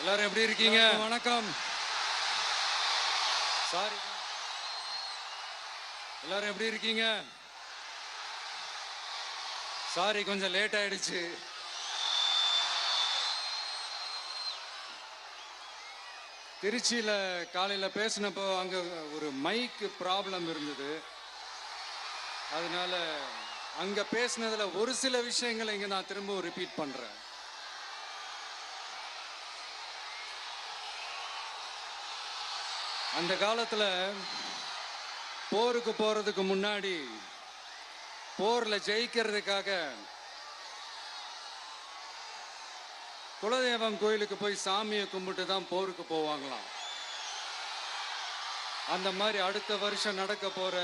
எல்லாரும் எப்படி இருக்கீங்க? வணக்கம். சாரி, எல்லாரும் எப்படி இருக்கீங்க? சாரி, கொஞ்சம் லேட் ஆயிடுச்சு. திருச்சியில் காலையில் பேசினப்போ அங்கே ஒரு மைக் ப்ராப்ளம் இருந்தது. அதனால அங்கே பேசினதில் ஒரு சில விஷயங்களை இங்கே நான் திரும்ப ரிப்பீட் பண்ணுறேன். அந்த காலத்தில் போருக்கு போகிறதுக்கு முன்னாடி போரில் ஜெயிக்கிறதுக்காக குலதெய்வம் கோயிலுக்கு போய் சாமியை கும்பிட்டு தான் போருக்கு போவாங்களாம். அந்த மாதிரி அடுத்த வருஷம் நடக்க போற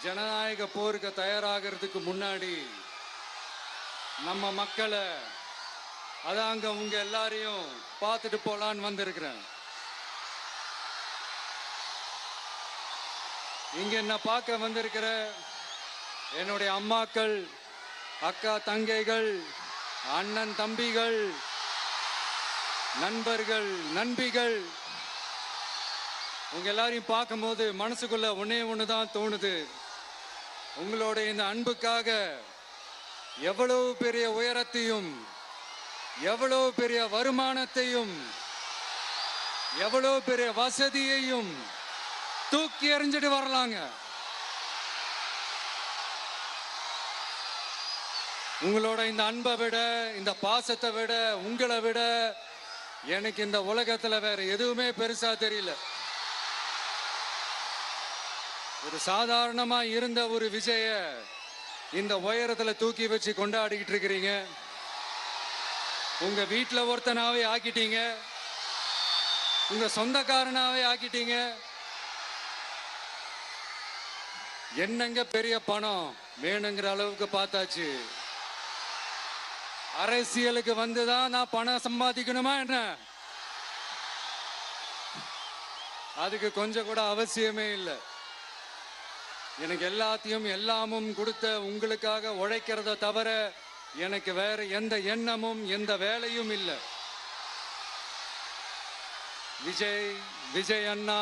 ஜனநாயக போருக்கு தயாராகிறதுக்கு முன்னாடி நம்ம மக்களை அதாங்க உங்க எல்லாரையும் பார்த்துட்டு போலான்னு வந்திருக்கிறேன். இங்க என்ன பார்க்க வந்திருக்கிற என்னுடைய அம்மாக்கள், அக்கா தங்கைகள், அண்ணன் தம்பிகள், நண்பர்கள், நண்பிகள், உங்க எல்லாரையும் பார்க்கும்போது மனசுக்குள்ள ஒன்னே ஒண்ணுதான் தோணுது. உங்களோட இந்த அன்புக்காக எவ்வளவு பெரிய உயரத்தையும், எவ்வளவு பெரிய வருமானத்தையும், எவ்வளவு பெரிய வசதியையும் தூக்கி எறிஞ்சிட்டு வரலாங்க. உங்களோட இந்த அன்பை விட, இந்த பாசத்தை விட, உங்களை விட எனக்கு இந்த உலகத்துல வேற எதுவுமே பெருசா தெரியல. ஒரு சாதாரணமா இருந்த ஒரு விஜய இந்த உயரத்துல தூக்கி வச்சு கொண்டாடிக்கிட்டு இருக்கிறீங்க. உங்க வீட்டுல ஒருத்தனாவே ஆக்கிட்டீங்க, உங்க சொந்தக்காரனாவே ஆக்கிட்டீங்க. என்னங்க பெரிய பணம் வேணுங்கிற அளவுக்கு பார்த்தாச்சு. அரசியலுக்கு வந்துதான் நான் பணம் சம்பாதிக்கணுமா என்ன? அதுக்கு கொஞ்சம் கூட அவசியமே இல்லை. எனக்கு எல்லாத்தையும் எல்லாமும் கொடுத்த உங்களுக்காக உழைக்கிறத தவிர எனக்கு வேற எந்த எண்ணமும் எந்த வேலையும் இல்லை. விஜய், விஜய் அண்ணா,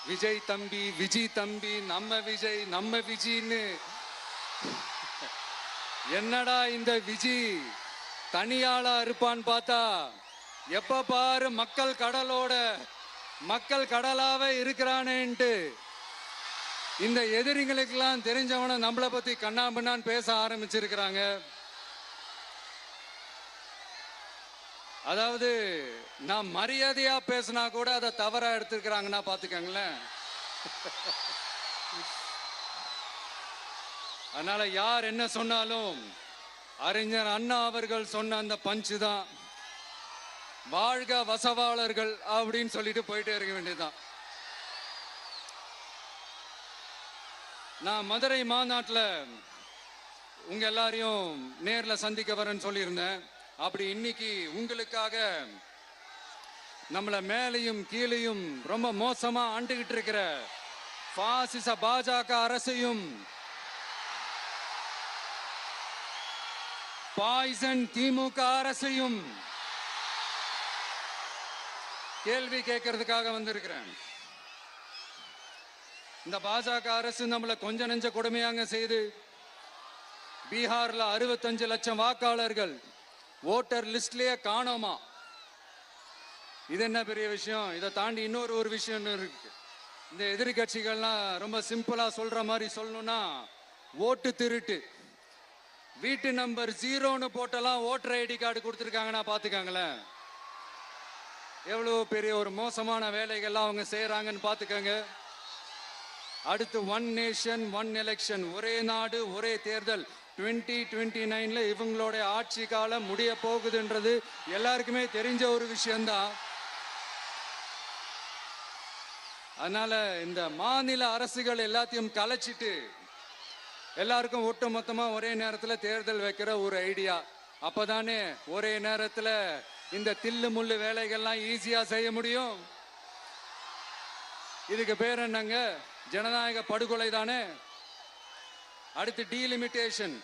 விஜய் தம்பி, விஜய் தம்பி, நம்ம விஜய், நம்ம விஜின்னு என்னடா இந்த விஜய் தனியாளா இருப்பான்னு பார்த்தா எப்ப பாரு மக்கள் கடலோட மக்கள் கடலாவே இருக்கிறானேன்ட்டு இந்த எதிரிகளுக்கெல்லாம் தெரிஞ்சவன நம்மளை பத்தி கண்ணாபின்னான்னு பேச ஆரம்பிச்சிருக்கிறாங்க. அதாவது நான் மரியாதையா பேசினா கூட அதை தவறா எடுத்துக்கிறாங்கன்னா பாத்துக்கங்களேன். அதனால யார் என்ன சொன்னாலும் அறிஞர் அண்ணா அவர்கள் சொன்ன அந்த பஞ்சு தான், வாழ்க வசவாளர்கள் அப்படின்னு சொல்லிட்டு போயிட்டே இருக்க வேண்டியதுதான். நான் மதுரை மாநாட்டில் உங்க எல்லாரையும் நேர்ல சந்திக்க வரேன்னு சொல்லியிருந்தேன். அப்படி இன்னைக்கு உங்களுக்காக நம்மள மேலையும் கீழையும் ரொம்ப மோசமா ஆண்டுகிட்டு இருக்கிற பாசிச பாஜக அரசையும் பாய்சன் திமுக அரசையும் கேள்வி கேட்கறதுக்காக வந்திருக்கிறேன். இந்த பாஜக அரசு நம்மள கொஞ்ச நெஞ்ச கொடுமையாங்க செய்து பீகார்ல 65 லட்சம் வாக்காளர்கள் ஓட்டர் லிஸ்ட்லயே காணோமா. இது என்ன பெரிய விஷயம்? இதை தாண்டி இன்னொரு விஷயம் இருக்கு. இந்த எதிரி கட்சிகள்லாம் ரொம்ப சிம்பிளா சொல்ற மாதிரி சொல்லணும்னா ஓட்டு திருட்டு. வீட்டு நம்பர் 0ன்னு போட்டெல்லாம் ஓட்டர் ஐடி கார்டு கொடுத்துருக்காங்கன்னா பாத்துக்காங்களேன். எவ்வளவு பெரிய ஒரு மோசமான வேலைகள்லாம் அவங்க செய்யறாங்கன்னு பாத்துக்கங்க. அடுத்து ஒன் நேஷன் ஒன் எலெக்ஷன், ஒரே நாடு ஒரே தேர்தல் 2029ல இவங்களோட ஆட்சி காலம் முடிய போகுதுன்றது எல்லாருக்குமே தெரிஞ்ச ஒரு விஷயம்தான். அதனால இந்த மாநில அரசுகள் எல்லாத்தையும் கலைச்சிட்டு எல்லாருக்கும் ஒட்டு மொத்தமா ஒரே நேரத்தில் தேர்தல் வைக்கிற ஒரு ஐடியா. அப்பதானே ஒரே நேரத்தில் இந்த தில்லு முள்ளு வேலைகள்லாம் ஈஸியா செய்ய முடியும். இதுக்கு பேர் என்னங்க? ஜனநாயக படுகொலை தானே. அடுத்து டீலிமிட்டேஷன்,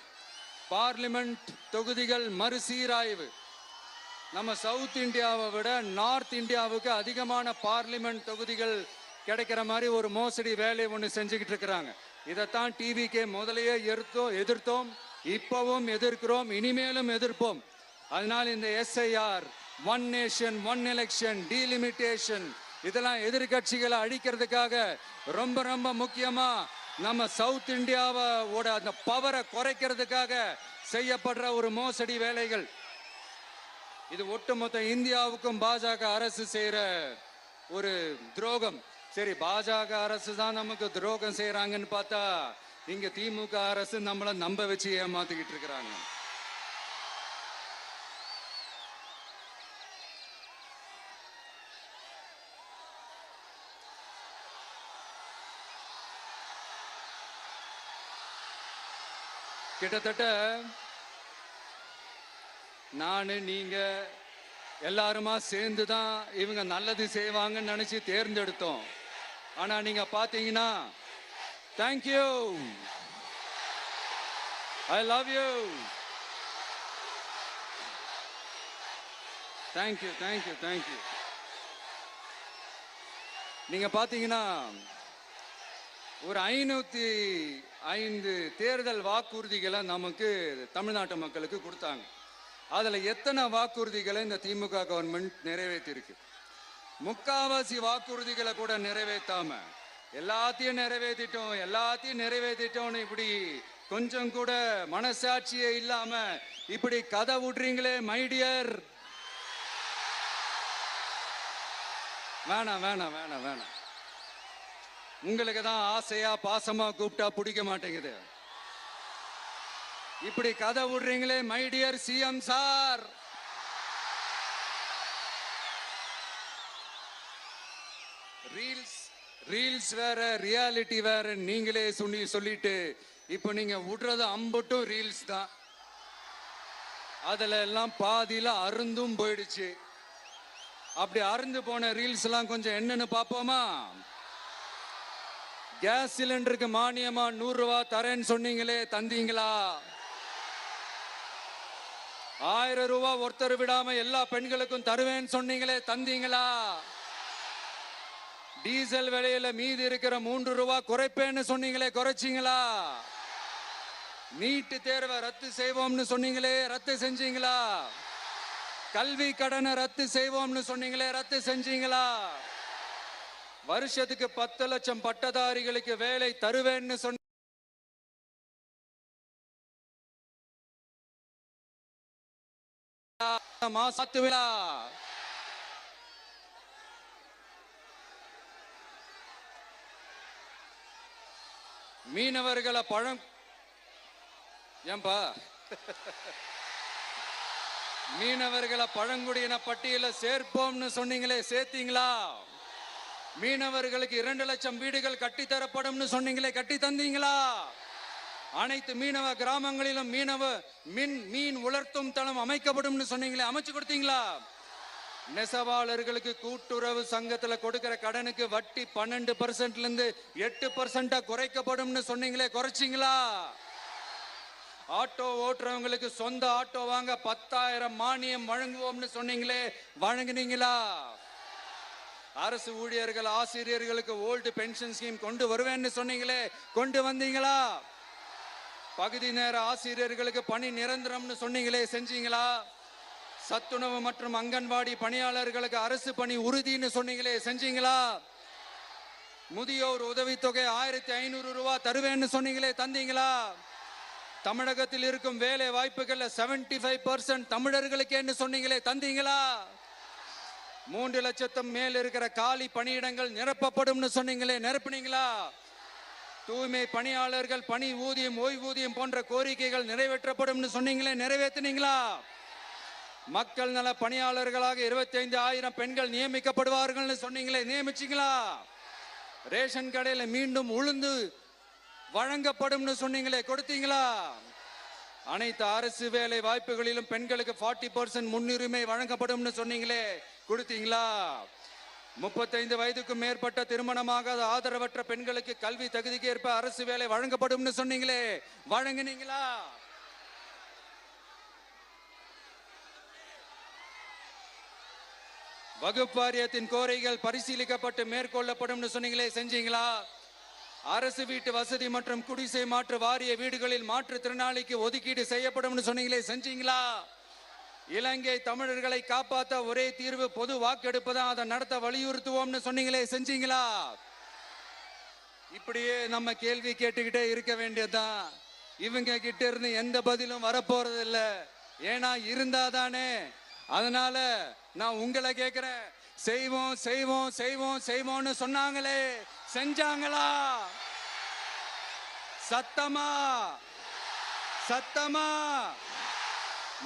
பார்லிமெண்ட் தொகுதிகள் மறுசீராய்வு, நம்ம சவுத் இந்தியாவை விட நார்த் இந்தியாவுக்கு அதிகமான பார்லிமெண்ட் தொகுதிகள் கிடைக்கிற மாதிரி ஒரு மோசடி வேலையை ஒன்று செஞ்சுக்கிட்டு இருக்கிறாங்க. இதைத்தான் டிவிகே முதலையே எதிர்த்தோம், இப்பவும் எதிர்க்கிறோம், இனிமேலும் எதிர்ப்போம். அதனால் இந்த SIR, one nation one election, delimitation, இதெல்லாம் எதிர்கட்சிகளை அழிக்கிறதுக்காக ரொம்ப ரொம்ப முக்கியமா நம்ம சவுத் இந்தியாவோட அந்த பவரை குறைக்கிறதுக்காக செய்யப்படுற ஒரு மோசடி வேலைகள். இது ஒட்டுமொத்த இந்தியாவுக்கும் பாஜக அரசு செய்யற ஒரு துரோகம். சரி, பாஜக அரசு தான் நமக்கு துரோகம் செய்யறாங்கன்னு பார்த்தா இங்க திமுக அரசு நம்மள நம்ப வச்சு ஏமாத்திக்கிட்டு இருக்கிறாங்க. கிட்டத்தட்ட நானு நீங்க எல்லாருமா சேர்ந்து தான் இவங்க நல்லது செய்வாங்கன்னு நினைச்சு தேர்ந்தெடுத்தோம். ஆனா நீங்க பாத்தீங்கன்னா, thank you, I love you, thank you thank you thank you. நீங்க பாத்தீங்கன்னா ஒரு 505 தேர்தல் வாக்குறுதிகளை நமக்கு தமிழ்நாட்டு மக்களுக்கு கொடுத்தாங்க. அதுல எத்தனை வாக்குறுதிகளை இந்த திமுக கவர்மெண்ட் நிறைவேற்றிருக்கு? முக்காவாசி வாக்குறுதிகளை கூட நிறைவேற்றாம எல்லாத்தையும் நிறைவேற்றிட்டோம் இப்படி கொஞ்சம் கூட மனசாட்சியே இல்லாம இப்படி கதை விடுறீங்களே மைடியர். வேணாம் வேணாம் வேணாம் வேணாம். உங்களுக்கு தான் ஆசையா பாசமா கூப்பிட்டா பிடிக்க மாட்டேங்குது. இப்படி கதை விடுறீங்களே my dear CM sir. Reels வேற, ரியாலிட்டி வேற நீங்களே சொல்லிட்டு இப்ப நீங்க விடுறது அம்பட்டும் ரீல்ஸ் தான். அதுல எல்லாம் பாதியில அருந்தும் போயிடுச்சு. அப்படி அருந்து போன ரீல்ஸ் எல்லாம் கொஞ்சம் என்னன்னு பாப்போமா? கேஸ் சிலிண்டருக்கு மானியமா 100 ரூபாய் தரேன்னு சொன்னீங்களே, தந்தீங்களா? 1000 ரூபாய் ஒருத்தர் விடாம எல்லா பெண்களுக்கும் தருவேன்னு சொன்னீங்களே, தந்தீங்களா? டீசல் விலையில மீதி இருக்கிற 3 ரூபாய் குறைப்பேன்னு சொன்னீங்களே, குறைச்சிங்களா? நீட்டு தேர்வை ரத்து செய்வோம்னு சொன்னீங்களே, ரத்து செஞ்சீங்களா? கல்வி கடனை ரத்து செய்வோம்னு சொன்னீங்களே, ரத்து செஞ்சீங்களா? வருஷத்துக்கு 10 லட்சம் பட்டதாரிகளுக்கு வேலை தருவேன்னு சொன்ன மீனவர்களை மீனவர்களை பழங்குடியின பட்டியல சேர்ப்போம்னு சொன்னீங்களே, சேர்த்தீங்களா? மீனவர்களுக்கு 2 லட்சம் வீடுகள் கட்டித்தரப்படும் சொன்னீங்களே, கட்டி தந்தீங்களா? அனைத்து மீனவ கிராமங்களிலும் மீன் உலர்த்தும் தளம் அமைக்கப்படும் சொன்னீங்களே, அமைச்சு கொடுத்தீங்களா? நெசவாளர்களுக்கு கூட்டுறவு சங்கத்துல கொடுக்கிற கடனுக்கு வட்டி 12% இருந்து 8% குறைக்கப்படும் சொன்னீங்களே, குறைச்சிங்களா? ஆட்டோ ஓட்டுறவங்களுக்கு சொந்த ஆட்டோ வாங்க 10,000 மானியம் வழங்குவோம்னு சொன்னீங்களே, வழங்குனீங்களா? அரசு ஊழியர்கள் ஆசிரியர்களுக்கு ஓல்டு பென்ஷன் ஸ்கீம் கொண்டு வருவேன்னு சொன்னீங்களே, கொண்டு வந்தீங்களா? பகுதி நேர ஆசிரியர்களுக்கு பணி நிரந்தரம்னு சொன்னீங்களே, செஞ்சீங்களா? சத்துணவு மற்றும் அங்கன்வாடி பணியாளர்களுக்கு அரசு பணி உறுதின்னு சொன்னீங்களே, செஞ்சீங்களா? முதியோர் உதவித்தொகை 1500 ரூபாய் தருவேன்னு சொன்னீங்களே, தந்தீங்களா? தமிழகத்தில் இருக்கும் வேலை வாய்ப்புகள்ல 75% தமிழர்களுக்கு சொன்னீங்களே, தந்தீங்களா? 3 லட்சத்தும் மேல் இருக்கிற காலி பணியிடங்கள் நிரப்பப்படும் சொன்னீங்களே, நிரப்புனீங்களா? தூய்மை பணியாளர்கள் பணி ஊதியம், ஓய்வூதியம் போன்ற கோரிக்கைகள் நிறைவேற்றப்படும் சொன்னீங்களே, நிறைவேற்றினீங்களா? மக்கள் நல பணியாளர்களாக 25,000 பெண்கள் நியமிக்கப்படுவார்கள் சொன்னீங்களே, நியமிச்சீங்களா? ரேஷன் கடையில மீண்டும் உளுந்து வழங்கப்படும் சொன்னீங்களே, கொடுத்தீங்களா? அனைத்து அரசு வேலை வாய்ப்புகளிலும் பெண்களுக்கு 40% முன்னுரிமை வழங்கப்படும் சொன்னீங்களே, கொடுத்தீங்களா? 35 வயதுக்கும் மேற்பட்ட திருமணமாக ஆதரவற்ற பெண்களுக்கு கல்வி தகுதிக்கு ஏற்ப அரசு வேலை வழங்கப்படும் சொன்னீங்களே, வழங்கினீங்களா? வகுப்பு வாரியத்தின் கோரிக்கைகள் பரிசீலிக்கப்பட்டு மேற்கொள்ளப்படும் சொன்னீங்களே, செஞ்சீங்களா? அரசு வீட்டு வசதி மற்றும் குடிசை மாற்று வாரிய வீடுகளில் மாற்றுத்திறனாளிக்கு ஒதுக்கீடு செய்யப்படும் சொன்னீங்களே, செஞ்சீங்களா? இலங்கை தமிழர்களை காப்பாற்ற ஒரே தீர்வு பொது வாக்கெடுப்பு தான், அதை நடத்த வலியுறுத்துவோம்னு சொன்னீங்களே, செஞ்சீங்களா? இப்படியே நம்ம கேள்வி கேட்டுக்கிட்டே இருக்க வேண்டியதுதான். இவங்க கிட்ட இருந்து எந்த பதிலும் வரப்போறது இல்ல. ஏன்னா இருந்தாதானே. அதனால நான் உங்களை கேட்கிறேன், செய்வோம் செய்வோம் செய்வோம் செய்வோம்னு சொன்னாங்களே, செஞ்சாங்களா? சத்தமா சத்தமா?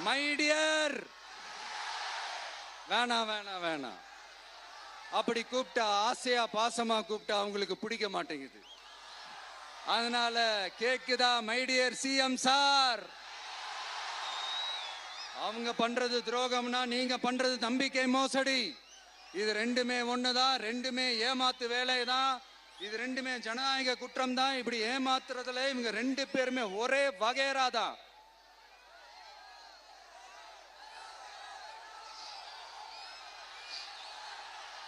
மை டியர், வேணாம் வேணாம் வேணாம். அப்படி கூப்பிட்டா, ஆசையா பாசமா கூப்பிட்டா அவங்களுக்கு பிடிக்க மாட்டேங்குது. அதனால கேக்குதா மை டியர் சிஎம் சார்? அவங்க பண்றது துரோகம்னா நீங்க பண்றது நம்பிக்கை மோசடி. இது ரெண்டுமே ஒண்ணுதான், ரெண்டுமே ஏமாத்து வேலைதான், இது ரெண்டுமே ஜனநாயக குற்றம் தான். இப்படி ஏமாத்துறதுல இவங்க ரெண்டு பேருமே ஒரே வகைரா தான்.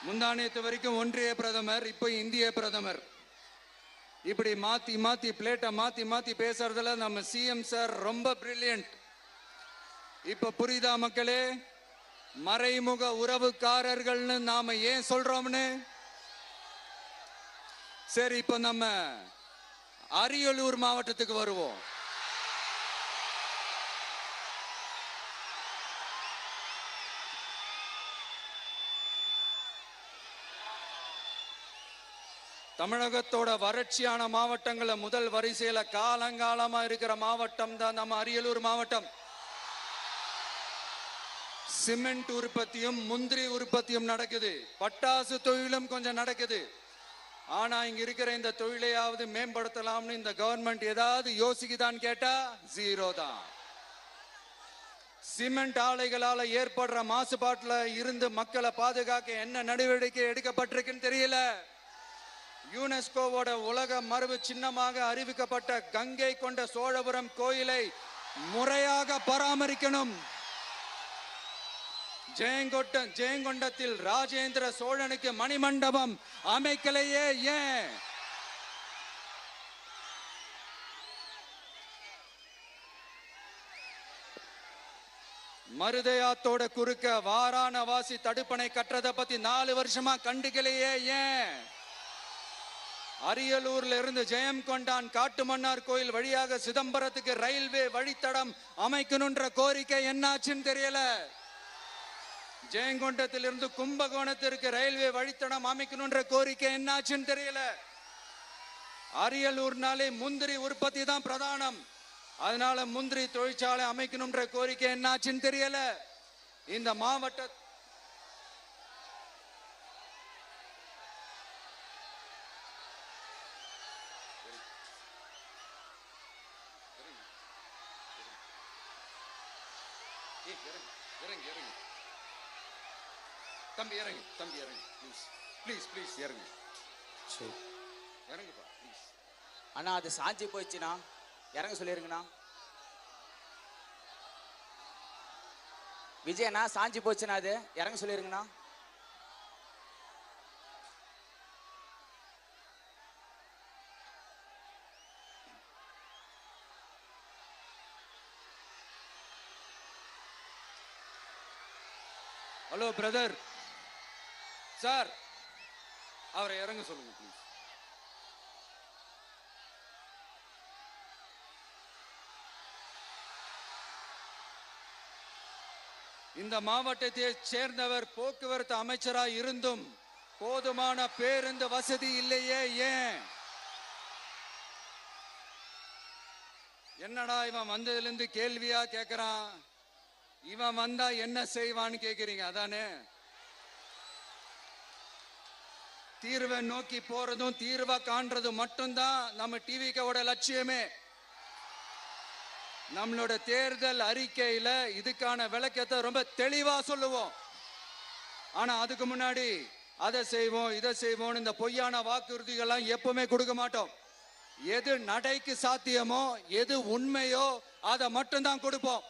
முந்தானேத்து வரைக்கும் ஒன்றிய பிரதமர், இப்போ இந்திய பிரதமர். இப்படி மாத்தி மாத்தி பிளேட்டை மாத்தி மாத்தி பேசுறதுல நம்ம சிஎம் சார் ரொம்ப பிரில்லியன்ட். இப்ப புரியுதா மக்களே? மறைமுக உறவுக்காரர்கள்னு நாம ஏன் சொல்றோம்னு? சரி, இப்ப நம்ம அரியலூர் மாவட்டத்துக்கு வருவோம். தமிழகத்தோட வறட்சியான மாவட்டங்கள முதல் வரிசையில காலங்காலமா இருக்கிற மாவட்டம் தான் நம்ம அரியலூர் மாவட்டம். சிமெண்ட் உற்பத்தியும் முந்திரி உற்பத்தியும் நடக்குது, பட்டாசு தொழிலும் கொஞ்சம் நடக்குது. ஆனா இங்க இருக்கிற இந்த தொழிலையாவது மேம்படுத்தலாம்னு இந்த கவர்மெண்ட் ஏதாவது யோசிக்குதான்னு கேட்டா ஜீரோ தான். சிமெண்ட் ஆலைகளால ஏற்படுற மாசுபாட்டுல இருந்து மக்களை பாதுகாக்க என்ன நடவடிக்கை எடுக்கப்பட்டிருக்குன்னு தெரியல. யுனெஸ்கோவோட உலக மரபு சின்னமாக அறிவிக்கப்பட்ட கங்கை கொண்ட சோழபுரம் கோயிலை முறையாக பராமரிக்கணும். ஜெயங்கொண்டத்தில் ராஜேந்திர சோழனுக்கு மணிமண்டபம் அமைக்கலையே ஏன்? மருதையாத்தோட குறுக்க வாராணவாசி தடுப்பணை கட்டுறதை பத்தி 4 வருஷமா கண்டுக்கலையே ஏன்? அரியலூர்ல இருந்து ஜெயங்கொண்டான் காட்டுமன்னார் கோயில் வழியாக சிதம்பரத்துக்கு ரயில்வே வழித்தடம் அமைக்கணும்ன்ற கோரிக்கை என்னாச்சுன்னு தெரியல. ஜெயங்கொண்டத்திலிருந்து கும்பகோணத்திற்கு ரயில்வே வழித்தடம் அமைக்கணும்ன்ற கோரிக்கை என்னாச்சுன்னு தெரியல. அரியலூர்னாலே முந்திரி உற்பத்தி தான் பிரதானம், அதனால முந்திரி தொழிற்சாலை அமைக்கணும்ன்ற கோரிக்கை என்னாச்சுன்னு தெரியல. இந்த மாவட்ட தம்பி இறங்கு, தம்பி இறங்கு, ப்ளீஸ் ப்ளீஸ் இறங்கு, இறங்குப்பா ப்ளீஸ். அண்ணா அது சாஞ்சி போயிடுச்சுண்ணா, இறங்க சொல்லிருங்கண்ணா. விஜயண்ணா சாஞ்சி போச்சுண்ணா, அது இறங்க சொல்லிருங்கண்ணா. ஹலோ பிரதர் சார், அவரை இறங்க சொல்லுங்க ப்ளீஸ். இந்த மாவட்டத்தை சேர்ந்தவர் போக்குவரத்து அமைச்சராக இருந்தும் போதுமான பேருந்து வசதி இல்லையே ஏன்? என்னடா இவன் வந்ததுல இருந்து கேள்வியா கேட்கிறான், இவன் வந்தா என்ன செய்வான்னு கேக்குறீங்க அதானே? தீர்வை நோக்கி போறதும் தீர்வை காண்றதும் மட்டும்தான் நம்ம டிவிக்கோட லட்சியமே. நம்மளோட தேர்தல் அறிக்கையில இதுக்கான விளக்கத்தை ரொம்ப தெளிவா சொல்லுவோம். ஆனா அதுக்கு முன்னாடி அதை செய்வோம் இதை செய்வோம் இந்த பொய்யான வாக்குறுதிகள்லாம் எப்பவுமே கொடுக்க மாட்டோம். எது நடைக்கு சாத்தியமோ எது உண்மையோ அதை மட்டும்தான் கொடுப்போம்.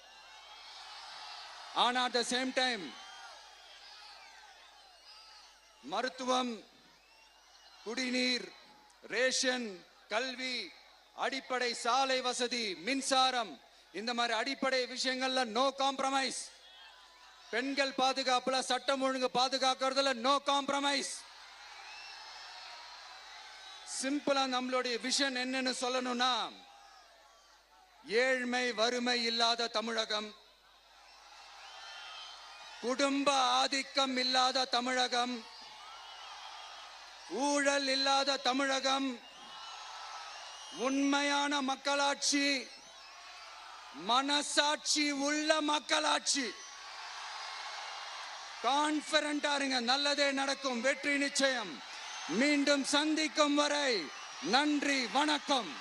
ஆனா அட் த சேம் டைம் மருத்துவம், குடிநீர், ரேஷன், கல்வி, அடிப்படை சாலை வசதி, மின்சாரம், இந்த மாதிரி அடிப்படை விஷயங்கள்ல நோ காம்ப்ரமைஸ். பெண்கள் பாதுகாப்புல, சட்டம் ஒழுங்கு பாதுகாக்கிறதுல நோ காம்ப்ரமைஸ். சிம்பிளா நம்மளுடைய விஷன் என்னன்னு சொல்லணும்னா, ஏழ்மை வறுமை இல்லாத தமிழகம், குடும்ப ஆதிக்கம் இல்லாத தமிழகம், ஊழல் இல்லாத தமிழகம், உண்மையான மக்களாட்சி, மனசாட்சி உள்ள மக்களாட்சி. கான்பிடண்டா இருங்க, நல்லதே நடக்கும், வெற்றி நிச்சயம். மீண்டும் சந்திக்கும் வரை நன்றி, வணக்கம்.